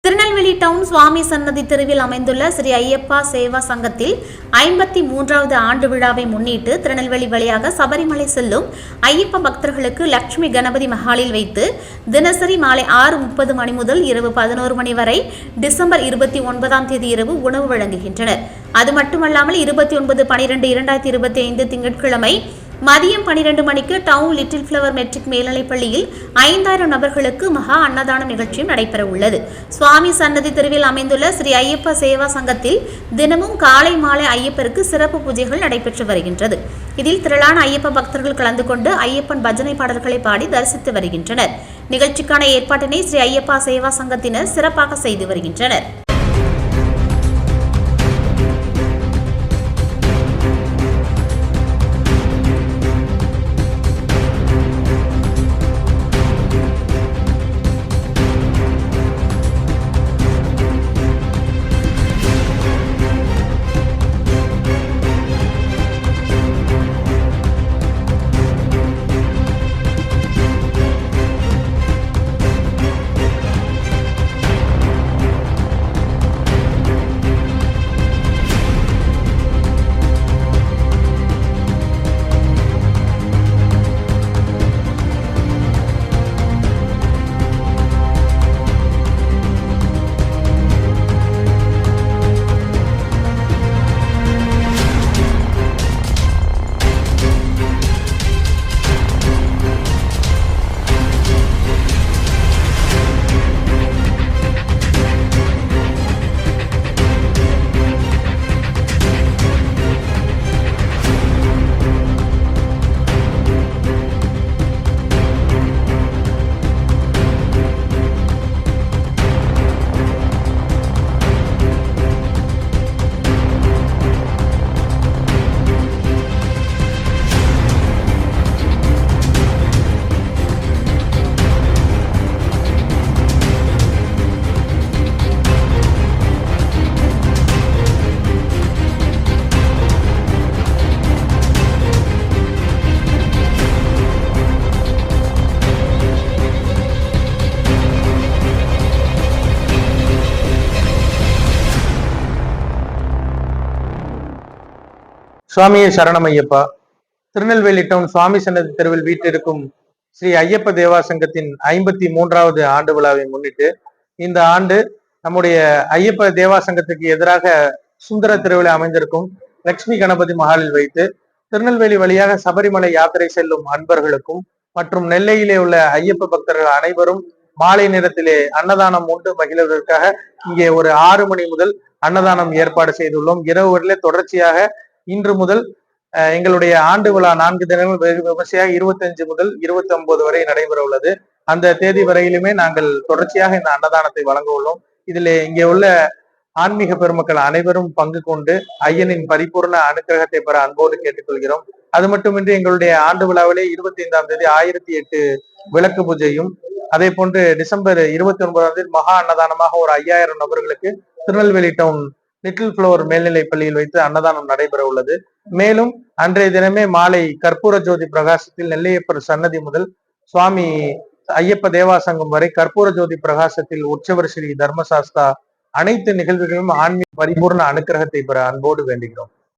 Tirunelveli down சுவாமி சன்னதி தெருவில் அமைந்துள்ள ஸ்ரீ ஐயப்பா சேவா சங்கத்தில் 53வது ஆண்டு விழாவை முன்னிட்டு திருநெல்வேலி வழியாக சபரிமலை செல்லும் ஐயப்ப பக்தர்களுக்கு லட்சுமி கணபதி மஹாலில் வைத்து தினசரி மாலை 6:30 மணி முதல் இரவு 11 மணி வரை டிசம்பர் 29ஆம் தேதி இரவு உணவு வழங்குகின்றனர். அது மட்டுமல்லாமல் 29/12/2025 திங்கட்கிழமை மதியம் 12 மணிக்கு டவுன் லிட்டில் ஃபிளவர் மெட்ரிக் மேல்நிலைப் பள்ளியில் 5000 நபர்களுக்கு மகா அன்னதானம் நிகழ்ச்சியும் நடைபெற உள்ளது. சுவாமி சன்னதி தெருவில் அமைந்துள்ள ஸ்ரீ ஐயப்பா சேவா சங்கத்தில் தினமும் காலை மாலை ஐயப்பருக்கு சிறப்பு பூஜைகள் நடைபெற்று வருகின்றது. இதில் திரளான ஐயப்ப பக்தர்கள் கலந்து கொண்டு ஐயப்பன் பஜனை பாடல்களை பாடி தரிசித்து வருகின்றனர். நிகழ்ச்சிக்கான ஏற்பாட்டினை ஸ்ரீ ஐயப்பா சேவா சங்கத்தினர் சிறப்பாக செய்து வருகின்றனர். சுவாமியே சரணம் ஐயப்பா. திருநெல்வேலி டவுன் சுவாமி சன்னதி தெருவில் வீட்டிற்கும் ஸ்ரீ ஐயப்ப தேவா சங்கத்தின் 53வது ஆண்டு விழாவை முன்னிட்டு இந்த ஆண்டு நம்முடைய ஐயப்ப தேவா சங்கத்துக்கு எதிராக சுந்தர தெருவில் அமைந்திருக்கும் லட்சுமி கணபதி மஹாலில் வைத்து திருநெல்வேலி வழியாக சபரிமலை யாத்திரை செல்லும் அன்பர்களுக்கும் மற்றும் நெல்லையிலே உள்ள ஐயப்ப பக்தர்கள் அனைவரும் மாலை நேரத்திலே அன்னதானம் உண்டு மகிழ்வதற்காக இங்கே ஒரு 6 மணி முதல் அன்னதானம் ஏற்பாடு செய்துள்ளோம். இரவு வரையிலே தொடர்ச்சியாக இன்று முதல் எங்களுடைய ஆண்டு விழா 4 தினங்கள் வெகு விமர்சையாக 25 முதல் 29 வரை நடைபெற உள்ளது. அந்த தேதி வரையிலுமே நாங்கள் தொடர்ச்சியாக இந்த அன்னதானத்தை வழங்க உள்ளோம். இதில் இங்கே உள்ள ஆன்மீக பெருமக்கள் அனைவரும் பங்கு கொண்டு ஐயனின் பரிபூர்ண அனுக்கிரகத்தை பெற அன்போடு கேட்டுக்கொள்கிறோம். அது மட்டுமின்றி எங்களுடைய ஆண்டு விழாவிலே 25ஆம் தேதி 1008 விளக்கு பூஜையும், அதே போன்று டிசம்பர் 29ஆம் தேதி மகா அன்னதானமாக ஒரு 5000 நபர்களுக்கு திருநெல்வேலி டவுன் லிட்டில் ஃபிளவர் மேல்நிலை பள்ளியில் வைத்து அன்னதானம் நடைபெற உள்ளது. மேலும் அன்றைய தினமே மாலை கற்பூர ஜோதி பிரகாசத்தில் நெல்லையப்பர் சன்னதி முதல் சுவாமி ஐயப்ப தேவாசங்கம் வரை கற்பூர ஜோதி பிரகாசத்தில் உற்சவர் ஸ்ரீ தர்மசாஸ்தா அனைத்து நிகழ்வுகளும் ஆன்மீக பரிபூர்ண அனுக்கிரகத்தை பெற அன்போடு வேண்டுகிறோம்.